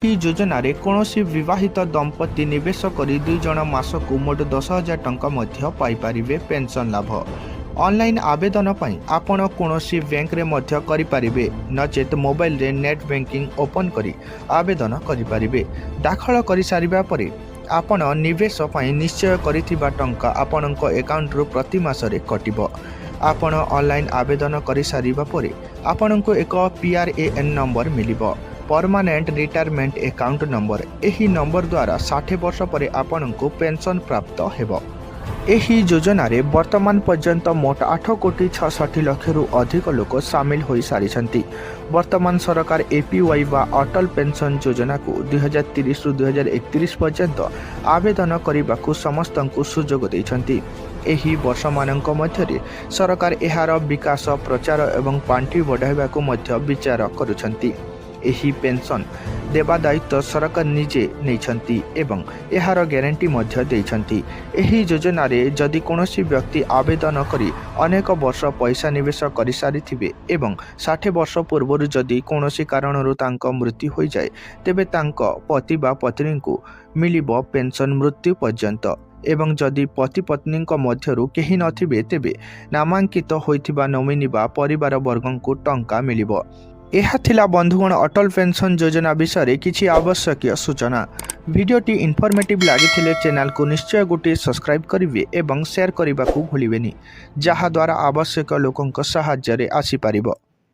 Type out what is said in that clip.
ଏହି ଯୋଜନାରେ କୌଣସି ବିବାହିତ ଦମ୍ପତି ନିବେଶ କରି 2 ଜଣ ମାସକୁ ମୋଟ 10,000 ଟଙ୍କା ମଧ୍ୟ ପାଇପାରିବେ ପେନ୍ସନ୍ ଲାଭ। ଅନଲାଇନ୍ ଆବେଦନ ପାଇଁ ଆପଣ କୌଣସି ବ୍ୟାଙ୍କରେ ମଧ୍ୟ କରିପାରିବେ, ନଚେତ୍ ମୋବାଇଲରେ ନେଟ୍ ବ୍ୟାଙ୍କିଂ ଓପନ୍ କରି ଆବେଦନ କରିପାରିବେ। ଦାଖଲ କରିସାରିବା ପରେ ଆପଣ ନିବେଶ ପାଇଁ ନିଶ୍ଚୟ କରିଥିବା ଟଙ୍କା ଆପଣଙ୍କ ଆକାଉଣ୍ଟରୁ ପ୍ରତି ମାସରେ କଟିବ। ଆପଣ ଅନଲାଇନ୍ ଆବେଦନ କରିସାରିବା ପରେ ଆପଣଙ୍କୁ ଏକ PRAN ନମ୍ବର ମିଳିବ, ପରମାନେଣ୍ଟ ରିଟାୟାରମେଣ୍ଟ ଆକାଉଣ୍ଟ ନମ୍ବର। ଏହି ନମ୍ବର ଦ୍ୱାରା 60 ବର୍ଷ ପରେ ଆପଣଙ୍କୁ ପେନ୍ସନ୍ ପ୍ରାପ୍ତ ହେବ। ଏହି ଯୋଜନାରେ ବର୍ତ୍ତମାନ ପର୍ଯ୍ୟନ୍ତ ମୋଟ 8,66,00,000ରୁ ଅଧିକ ଲୋକ ସାମିଲ ହୋଇସାରିଛନ୍ତି। ବର୍ତ୍ତମାନ ସରକାର APY ବା ଅଟଳ ପେନ୍ସନ୍ ଯୋଜନାକୁ 2030ରୁ 2031 ପର୍ଯ୍ୟନ୍ତ ଆବେଦନ କରିବାକୁ ସମସ୍ତଙ୍କୁ ସୁଯୋଗ ଦେଇଛନ୍ତି। ଏହି ବର୍ଷମାନଙ୍କ ମଧ୍ୟରେ ସରକାର ଏହାର ବିକାଶ, ପ୍ରଚାର ଏବଂ ପାଣ୍ଠି ବଢ଼ାଇବାକୁ ମଧ୍ୟ ବିଚାର କରୁଛନ୍ତି। ଏହି ପେନ୍ସନ୍ ଦେବା ଦାୟିତ୍ୱ ସରକାର ନିଜେ ନେଇଛନ୍ତି ଏବଂ ଏହାର ଗ୍ୟାରେଣ୍ଟି ମଧ୍ୟ ଦେଇଛନ୍ତି। ଏହି ଯୋଜନାରେ ଯଦି କୌଣସି ବ୍ୟକ୍ତି ଆବେଦନ କରି ଅନେକ ବର୍ଷ ପଇସା ନିବେଶ କରିସାରିଥିବେ ଏବଂ 60 ବର୍ଷ ପୂର୍ବରୁ ଯଦି କୌଣସି କାରଣରୁ ତାଙ୍କ ମୃତ୍ୟୁ ହୋଇଯାଏ, ତେବେ ତାଙ୍କ ପତି ବା ପତ୍ନୀଙ୍କୁ ମିଳିବ ପେନ୍ସନ୍ ମୃତ୍ୟୁ ପର୍ଯ୍ୟନ୍ତ। ଏବଂ ଯଦି ପତି ପତ୍ନୀଙ୍କ ମଧ୍ୟରୁ କେହି ନଥିବେ, ତେବେ ନାମାଙ୍କିତ ହୋଇଥିବା ନୋମିନି ବା ପରିବାର ବର୍ଗଙ୍କୁ ଟଙ୍କା ମିଳିବ। ଏହା ଥିଲା ବନ୍ଧୁଗଣ ଅଟଳ ପେନ୍ସନ୍ ଯୋଜନା ବିଷୟରେ କିଛି ଆବଶ୍ୟକୀୟ ସୂଚନା। ଭିଡ଼ିଓଟି ଇନଫର୍ମେଟିଭ୍ ଲାଗିଥିଲେ ଚ୍ୟାନେଲକୁ ନିଶ୍ଚୟ ଗୋଟିଏ ସବସ୍କ୍ରାଇବ୍ କରିବେ ଏବଂ ସେୟାର କରିବାକୁ ଭୁଲିବେନି, ଯାହାଦ୍ୱାରା ଆବଶ୍ୟକ ଲୋକଙ୍କ ସାହାଯ୍ୟରେ ଆସିପାରିବ।